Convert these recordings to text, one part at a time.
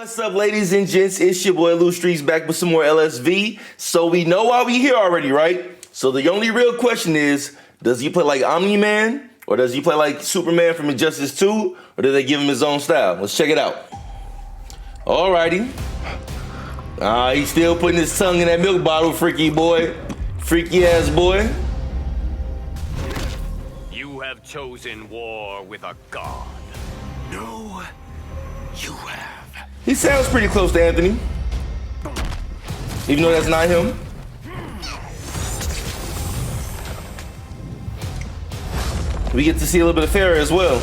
What's up, ladies and gents? It's your boy Lou Streets back with some more LSV. So we know why we here already, right? So the only real question is, does he play like Omni-Man? Or does he play like Superman from Injustice 2? Or do they give him his own style? Let's check it out. Alrighty. He's still putting his tongue in that milk bottle, freaky boy. Freaky ass boy. You have chosen war with a god. No, you have. He sounds pretty close to Anthony. Even though that's not him. We get to see a little bit of Ferra as well.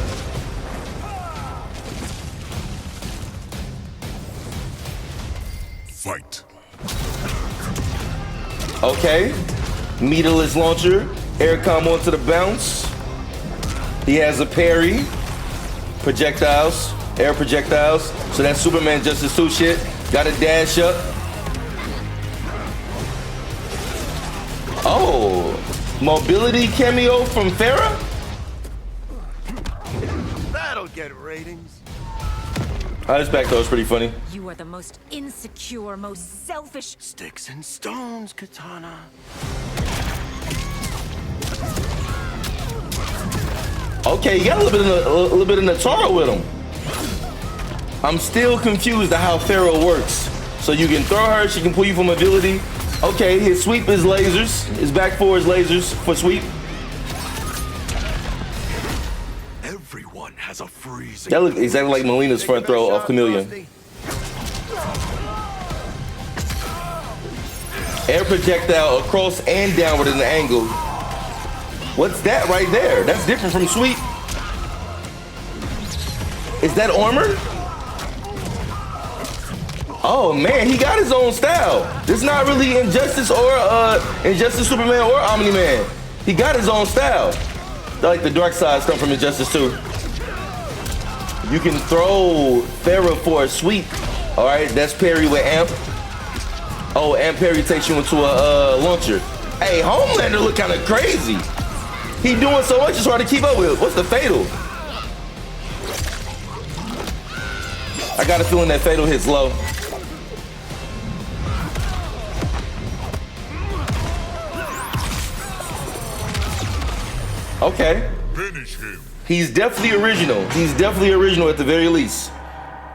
Fight. Okay. Meterless launcher. Air combo into the bounce. He has a parry. Projectiles. Air projectiles. So that's Superman Justice 2 shit. Got a dash up. Oh. Mobility cameo from Ferra? That'll get ratings. This back throw is pretty funny. You are the most insecure, most selfish. Sticks and stones, Katana. Okay, you got a little bit of Natara with him. I'm still confused at how Ferra works. So you can throw her, she can pull you from mobility. Okay, his sweep is lasers. His back four is lasers for sweep. Everyone has a freezing. That looks exactly like Melina's front throw off Chameleon. Air projectile across and downward in the angle. What's that right there? That's different from sweep. Is that armor? Oh man, he got his own style. This is not really Injustice or Injustice Superman or Omni-Man. He got his own style. Like the dark side stuff from Injustice 2. You can throw Ferra for a sweep. All right, that's parry with amp. Oh, amp parry takes you into a launcher. Hey, Homelander look kind of crazy. He doing so much, it's hard to keep up with. What's the fatal? I got a feeling that fatal hits low. Okay. Finish him. He's definitely original. He's definitely original at the very least.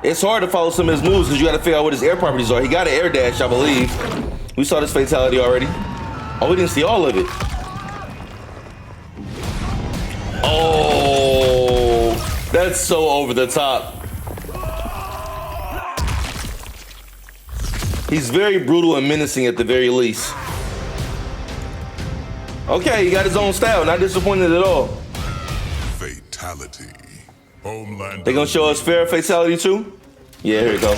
It's hard to follow some of his moves because you got to figure out what his air properties are. He got an air dash, I believe. We saw this fatality already. Oh, we didn't see all of it. Oh, that's so over the top. He's very brutal and menacing at the very least. Okay, he got his own style. Not disappointed at all. Fatality. Homelander. They gonna show us Ferra fatality too? Yeah, here we go.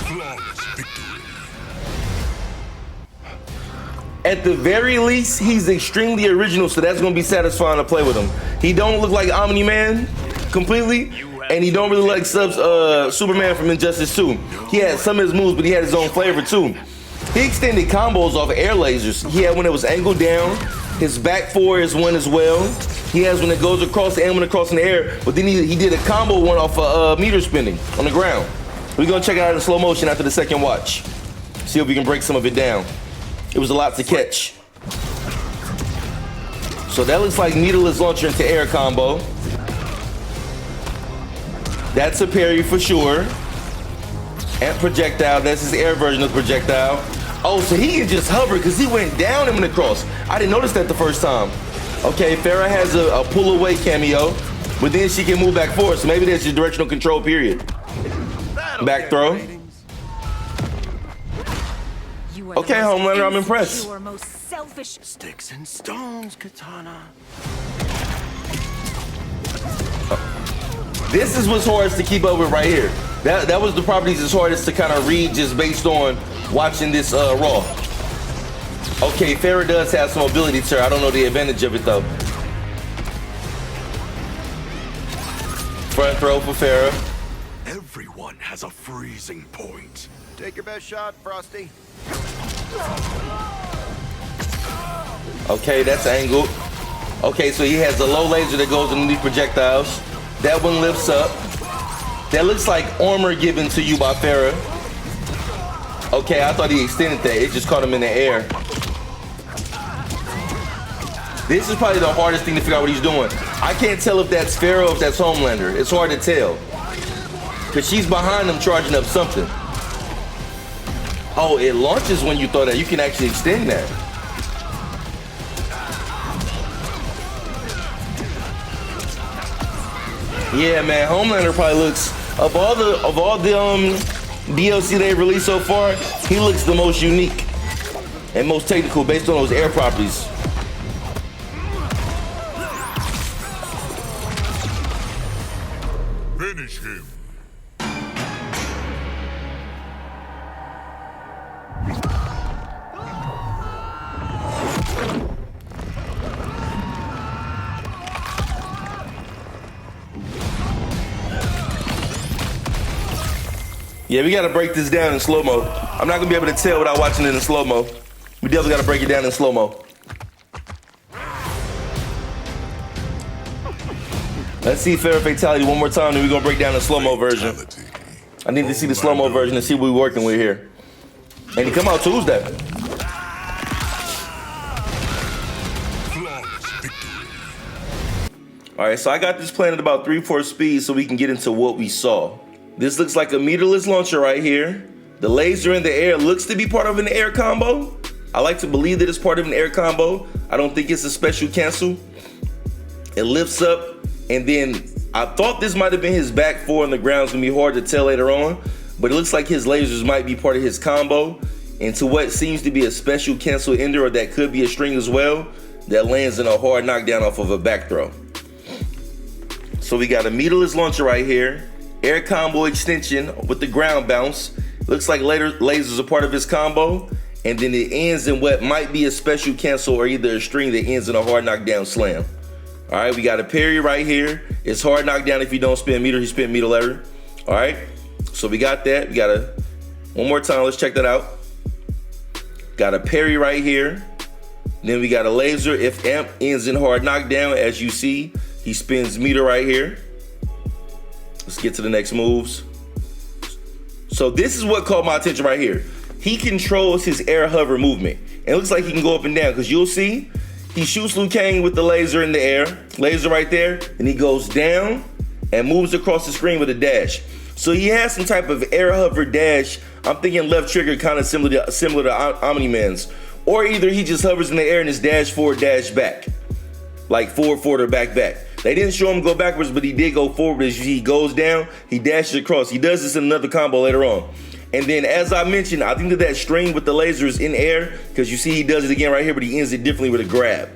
Flawless victory. At the very least, he's extremely original, so that's gonna be satisfying to play with him. He don't look like Omni-Man completely, and he don't really like Superman from Injustice 2. He had some of his moves, but he had his own flavor too. He extended combos off air lasers. He had one that was angled down. His back four is one as well. He has one that goes across and one across in the air, but then he did a combo one off meter spinning on the ground. We're gonna check it out in slow motion after the second watch. See if we can break some of it down. It was a lot to catch. So that looks like meterless launcher into air combo. That's a parry for sure. And projectile, that's his air version of projectile. Oh, so he can just hover because he went down and across. I didn't notice that the first time. Okay, Ferra has a pull away cameo, but then she can move back forward, so maybe that's your directional control period. Back throw. Okay, Homelander, I'm impressed. Most selfish. Sticks and stones, Katana. This is what's hardest to keep up with right here. That was the properties that's hardest to kind of read just based on watching this Raw. Okay, Ferra does have some mobility to her. I don't know the advantage of it though. Front throw for Ferra. Everyone has a freezing point. Take your best shot, Frosty. Okay, that's angled. Okay, so he has a low laser that goes underneath projectiles. That one lifts up. That looks like armor given to you by Ferra. Okay, I thought he extended that. It just caught him in the air. This is probably the hardest thing to figure out what he's doing. I can't tell if that's Ferra or if that's Homelander. It's hard to tell. Because she's behind him charging up something. Oh, it launches when you throw that. You can actually extend that. Yeah, man, Homelander probably looks, of all the DLC they've released so far, he looks the most unique and most technical based on those air properties. Finish him. Yeah, we gotta break this down in slow-mo. I'm not gonna be able to tell without watching it in slow-mo. We definitely gotta break it down in slow-mo. Let's see Ferra Fatality one more time, then we're gonna break down the slow-mo version. I need to see the slow-mo version and see what we're working with here. And he come out Tuesday. All right, so I got this planned at about 3/4 speed so we can get into what we saw. This looks like a meterless launcher right here. The laser in the air looks to be part of an air combo. I like to believe that it's part of an air combo. I don't think it's a special cancel. It lifts up, and then I thought this might have been his back four on the ground. It's gonna be hard to tell later on, but it looks like his lasers might be part of his combo into what seems to be a special cancel ender, or that could be a string as well, that lands in a hard knockdown off of a back throw. So we got a meterless launcher right here. Air combo extension with the ground bounce. Looks like later lasers are part of his combo. And then it ends in what might be a special cancel or either a string that ends in a hard knockdown slam. All right, we got a parry right here. It's hard knockdown if you don't spin meter. He spin meter letter. All right, so we got that. We got a, one more time, let's check that out. Got a parry right here. Then we got a laser. If amp ends in hard knockdown, as you see, he spins meter right here. Let's get to the next moves. So this is what caught my attention right here. He controls his air hover movement. And it looks like he can go up and down, because you'll see he shoots Liu Kang with the laser in the air. Laser right there. And he goes down and moves across the screen with a dash. So he has some type of air hover dash. I'm thinking left trigger, kind of similar to Omni-Man's. Or either he just hovers in the air and is dash forward, dash back. Like forward or back. They didn't show him go backwards, but he did go forward. As he goes down, he dashes across. He does this in another combo later on. And then, as I mentioned, I think that string with the laser is in air, because you see he does it again right here, but he ends it differently with a grab.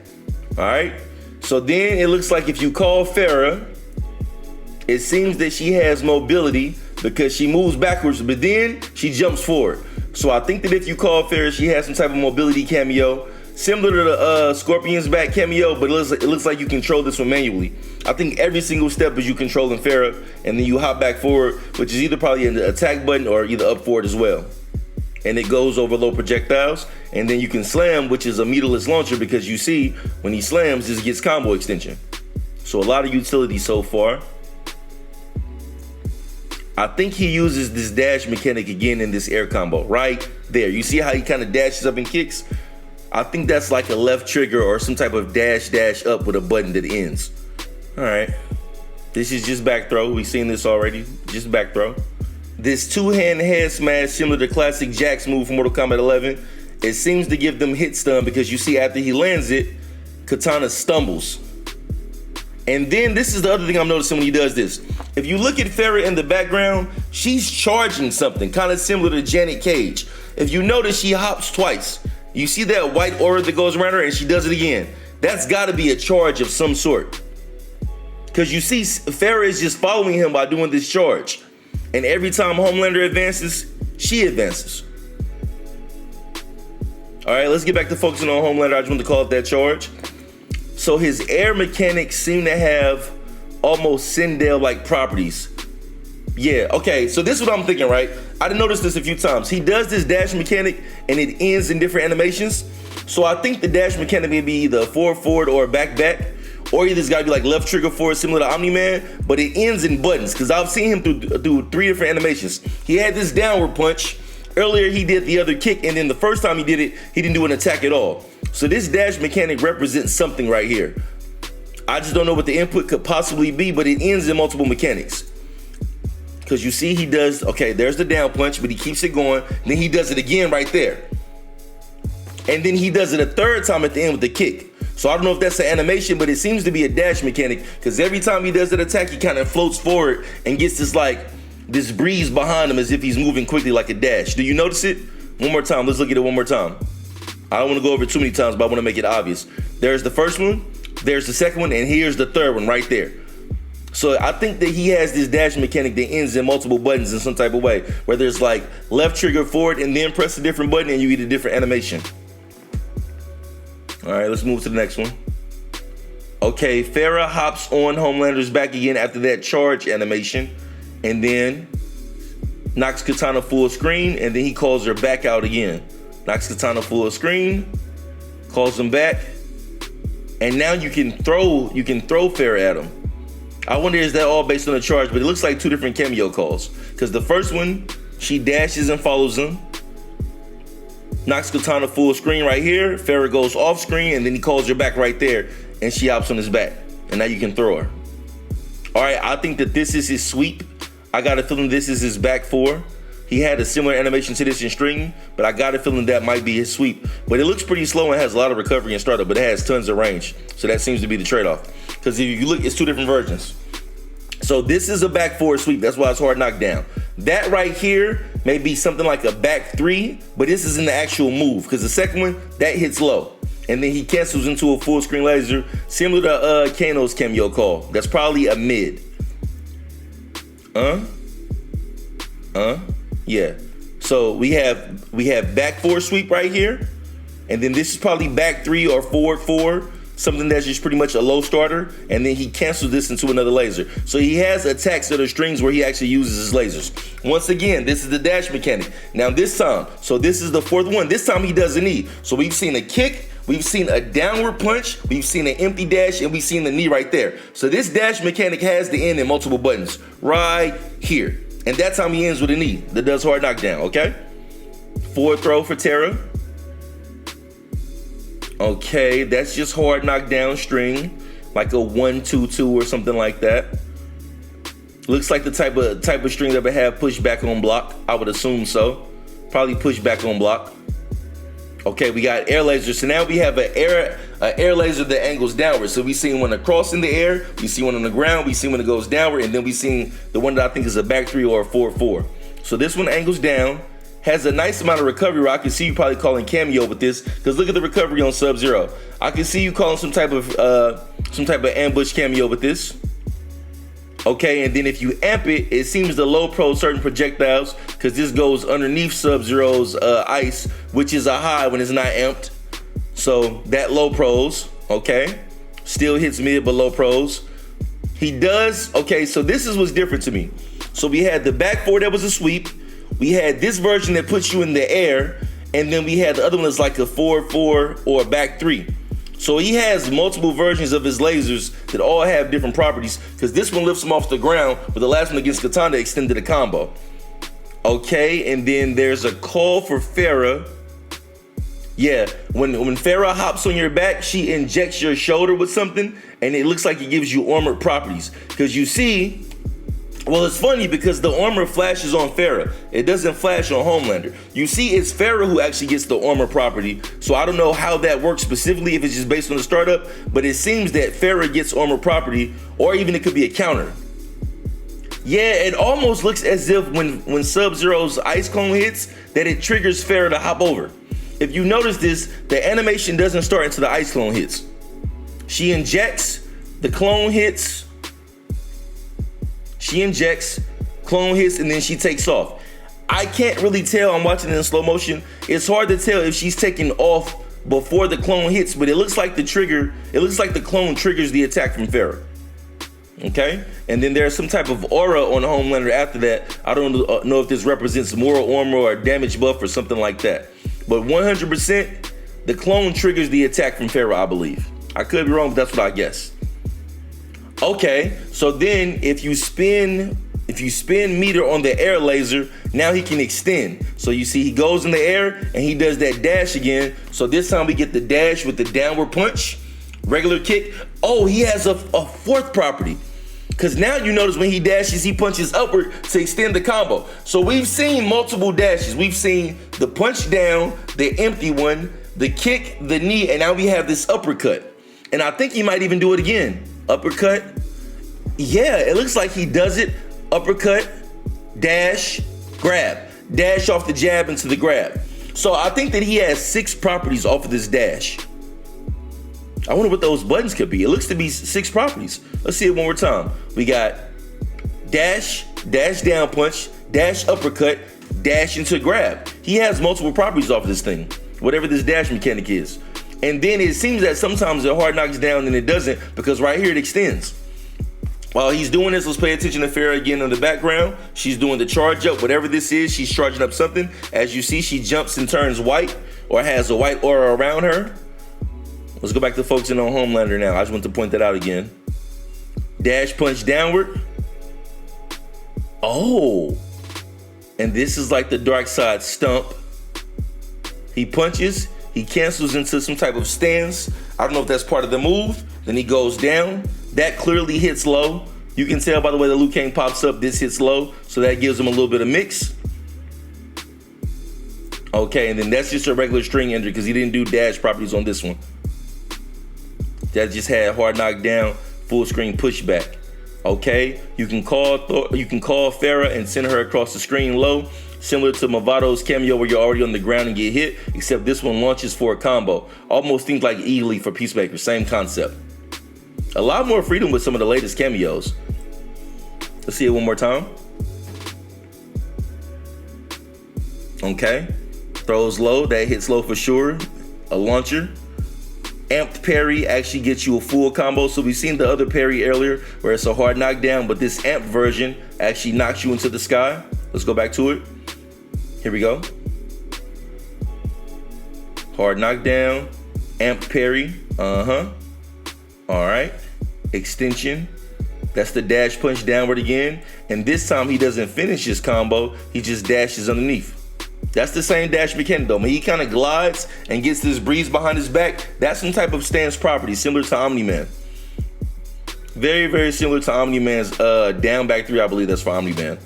All right? So then it looks like if you call Ferra, it seems that she has mobility because she moves backwards, but then she jumps forward. So I think that if you call Ferra, she has some type of mobility cameo, similar to the Scorpion's back cameo, but it looks like you control this one manually. I think every single step is you controlling Ferra, and then you hop back forward, which is either probably an attack button or either up forward as well. And it goes over low projectiles, and then you can slam, which is a meterless launcher, because you see when he slams, this gets combo extension. So a lot of utility so far. I think he uses this dash mechanic again in this air combo right there. You see how he kind of dashes up and kicks? I think that's like a left trigger or some type of dash up with a button that ends. All right, this is just back throw. We've seen this already, just back throw. This two-hand head smash, similar to classic Jax move from Mortal Kombat 11. It seems to give them hit stun, because you see after he lands it, Katana stumbles. And then this is the other thing I'm noticing when he does this. If you look at Ferra in the background, she's charging something, kind of similar to Janet Cage. If you notice, she hops twice. You see that white aura that goes around her, and she does it again. That's gotta be a charge of some sort. Because you see, Ferra is just following him by doing this charge. And every time Homelander advances, she advances. All right, let's get back to focusing on Homelander. I just wanted to call it that charge. So his air mechanics seem to have almost Sindel-like properties. Yeah, okay, so this is what I'm thinking, right? I done noticed this a few times. He does this dash mechanic and it ends in different animations. So I think the dash mechanic may be either a forward or a back, or either it's gotta be like left trigger forward, similar to Omni-Man, but it ends in buttons, because I've seen him do 3 different animations. He had this downward punch. Earlier he did the other kick, and then the first time he did it, he didn't do an attack at all. So this dash mechanic represents something right here. I just don't know what the input could possibly be, but it ends in multiple mechanics. Because you see he does, okay, there's the down punch, but he keeps it going. Then he does it again right there. And then he does it a third time at the end with the kick. So I don't know if that's an animation, but it seems to be a dash mechanic, because every time he does that attack, he kind of floats forward and gets this breeze behind him as if he's moving quickly like a dash. Do you notice it? One more time, let's look at it one more time. I don't want to go over it too many times, but I want to make it obvious. There's the first one, there's the second one, and here's the third one right there. So I think that he has this dash mechanic that ends in multiple buttons in some type of way, where there's like left trigger forward and then press a different button and you get a different animation. All right, let's move to the next one. Okay, Ferra hops on Homelander's back again after that charge animation, and then knocks Katana full screen, and then he calls her back out again. Knocks Katana full screen, calls him back, and now you can throw Ferra at him. I wonder, is that all based on the charge? But it looks like 2 different cameo calls, because the first one, she dashes and follows him. Knocks Katana full screen right here. Ferra goes off screen, and then he calls her back right there, and she hops on his back. And now you can throw her. All right, I think that this is his sweep. I got a feeling this is his back 4. He had a similar animation to this in String, but I got a feeling that might be his sweep. But it looks pretty slow and has a lot of recovery and startup, but it has tons of range. So that seems to be the trade-off. Because if you look, it's 2 different versions. So this is a back 4 sweep. That's why it's hard knockdown. That right here may be something like a back 3, but this isn't the actual move, because the second one, that hits low. And then he cancels into a full screen laser, similar to Kano's cameo call. That's probably a mid. Yeah. So we have back 4 sweep right here, and then this is probably back 3 or forward 4. Something that's just pretty much a low starter, and then he cancels this into another laser. So he has attacks that are strings where he actually uses his lasers. Once again, this is the dash mechanic. Now this time, so this is the 4th one. This time he does a knee. So we've seen a kick, we've seen a downward punch, we've seen an empty dash, and we've seen the knee right there. So this dash mechanic has the end in multiple buttons right here. And that time he ends with a knee that does hard knockdown, okay? Forward throw for Terra. Okay, that's just hard knockdown string, like a 1-2-2 or something like that. Looks like the type of string that would have push back on block. I would assume so. Probably push back on block. Okay, we got air laser. So now we have an air laser that angles downward. So we seen one across in the air, we see one on the ground, we see one that goes downward, and then we seen the one that I think is a back 3 or a 4-4. So this one angles down. Has a nice amount of recovery where I can see you probably calling cameo with this, because look at the recovery on Sub-Zero. I can see you calling some type of ambush cameo with this. Okay, and then if you amp it, it seems to low pro certain projectiles, because this goes underneath Sub-Zero's ice, which is a high when it's not amped. So that low pros, okay. Still hits mid, but low pros. He does, okay, so this is what's different to me. So we had the back 4 that was a sweep. We had this version that puts you in the air, and then we had the other one that's like a 4-4 or a back 3. So he has multiple versions of his lasers that all have different properties, because this one lifts him off the ground, but the last one against Katana extended a combo. Okay, and then there's a call for Ferra. Yeah, when Ferra hops on your back, she injects your shoulder with something, and it looks like it gives you armored properties. Because you see, well, it's funny because the armor flashes on Ferra. It doesn't flash on Homelander. You see, it's Ferra who actually gets the armor property. So I don't know how that works specifically, if it's just based on the startup, but it seems that Ferra gets armor property, or even it could be a counter. Yeah, it almost looks as if when Sub-Zero's ice clone hits, that it triggers Ferra to hop over. If you notice this, the animation doesn't start until the ice clone hits. She injects, the clone hits, she injects, clone hits, and then she takes off. I can't really tell, I'm watching it in slow motion. It's hard to tell if she's taking off before the clone hits, but it looks like the clone triggers the attack from Ferra. Okay? And then there's some type of aura on Homelander after that. I don't know if this represents moral armor or a damage buff or something like that. But 100%, The clone triggers the attack from Ferra, I believe. I could be wrong, but that's what I guess. Okay, so then if you spin meter on the air laser, now he can extend. So you see he goes in the air and he does that dash again. So this time we get the dash with the downward punch, regular kick. Oh, he has a fourth property. Because now you notice when he dashes, he punches upward to extend the combo. So we've seen multiple dashes. We've seen the punch down, the empty one, the kick, the knee, and now we have this uppercut. And I think he might even do it again. Uppercut. Yeah, it looks like he does it. Uppercut, dash, grab. Dash off the jab into the grab. So I think that he has 6 properties off of this dash. I wonder what those buttons could be. It looks to be 6 properties. Let's see it one more time. We got dash, dash down punch, dash uppercut, dash into grab. He has multiple properties off of this thing, whatever this dash mechanic is. And then it seems that sometimes it hard knocks down and it doesn't, because right here it extends. While he's doing this, let's pay attention to Ferra again in the background. She's doing the charge up, whatever this is, she's charging up something. As you see, she jumps and turns white, or has a white aura around her. Let's go back to focusing on Homelander now. I just want to point that out again. Dash punch downward. Oh. And this is like the dark side stump. He punches. He cancels into some type of stance. I don't know if that's part of the move. Then he goes down. That clearly hits low. You can tell by the way the Liu Kang pops up, this hits low. So that gives him a little bit of mix. Okay, and then that's just a regular string ender because he didn't do dash properties on this one. That just had hard knockdown, full screen pushback. Okay, you can call Ferra and send her across the screen low, similar to Mavato's cameo where you're already on the ground and get hit, except this one launches for a combo. Almost things like Ely for Peacemaker, same concept. A lot more freedom with some of the latest cameos. Let's see it one more time. Okay, throws low, that hits low for sure. A launcher. Amped parry actually gets you a full combo. So we've seen the other parry earlier where it's a hard knockdown, but this amped version actually knocks you into the sky. Let's go back to it. Here we go. Hard knockdown, amped parry. All right. Extension. That's the dash punch downward again. And this time he doesn't finish his combo. He just dashes underneath. That's the same dash mechanic though. When he kind of glides and gets this breeze behind his back, that's some type of stance property similar to Omni-Man. Very, very similar to Omni-Man's down back 3, I believe that's for Omni-Man.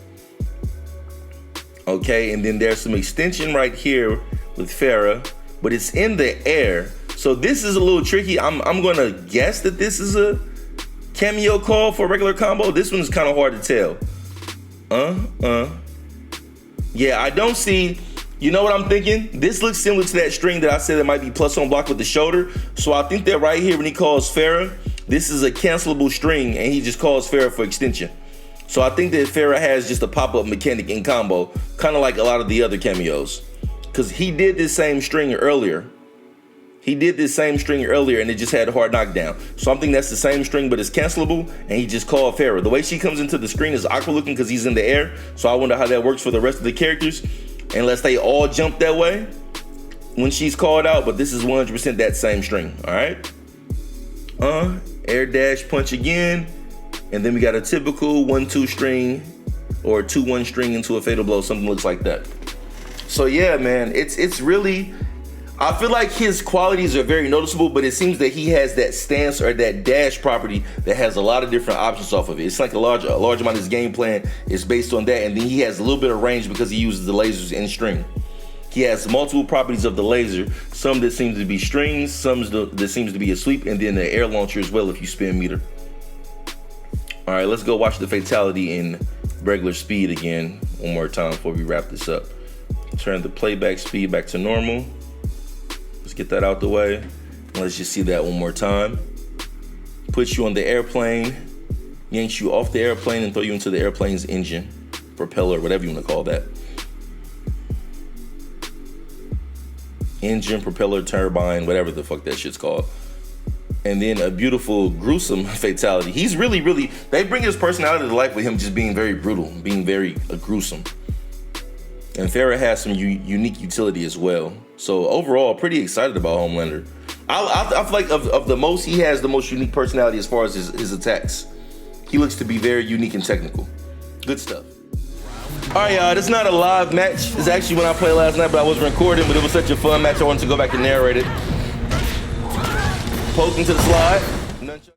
Okay, and then there's some extension right here with Ferra, but it's in the air. So this is a little tricky. I'm gonna guess that this is a cameo call for a regular combo. This one's kind of hard to tell. Yeah, I don't see. You know what I'm thinking? This looks similar to that string that I said that might be plus on block with the shoulder. So I think that right here when he calls Ferra, this is a cancelable string and he just calls Ferra for extension. So I think that Ferra has just a pop-up mechanic in combo, kind of like a lot of the other cameos. Because he did this same string earlier. And it just had a hard knockdown. So I'm thinking that's the same string, but it's cancelable, and he just called Ferra. The way she comes into the screen is awkward looking because he's in the air. So I wonder how that works for the rest of the characters, unless they all jump that way when she's called out. But this is 100% that same string. All right. Air dash punch again, and then we got a typical 1-2 string or 2-1 string into a fatal blow. Something looks like that. So yeah, man, it's really. I feel like his qualities are very noticeable, but it seems that he has that stance or that dash property that has a lot of different options off of it. It's like a large amount of his game plan is based on that, and then he has a little bit of range because he uses the lasers in string. He has multiple properties of the laser, some that seems to be strings, some that seems to be a sweep, and then the air launcher as well if you spin meter. All right, let's go watch the fatality in regular speed again one more time before we wrap this up. Turn the playback speed back to normal. Let's get that out the way. Let's just see that one more time. Puts you on the airplane, yanks you off the airplane and throw you into the airplane's engine, propeller, whatever you want to call that. Engine, propeller, turbine, whatever the fuck that shit's called. And then a beautiful, gruesome fatality. He's really, they bring his personality to life with him just being very brutal, being very gruesome. And Ferra has some unique utility as well. So overall, pretty excited about Homelander. I feel like of the most, he has the most unique personality as far as his attacks. He looks to be very unique and technical. Good stuff. All right, y'all, this is not a live match. It's actually when I played last night, but I wasn't recording, but it was such a fun match, I wanted to go back and narrate it. Poke into the slide.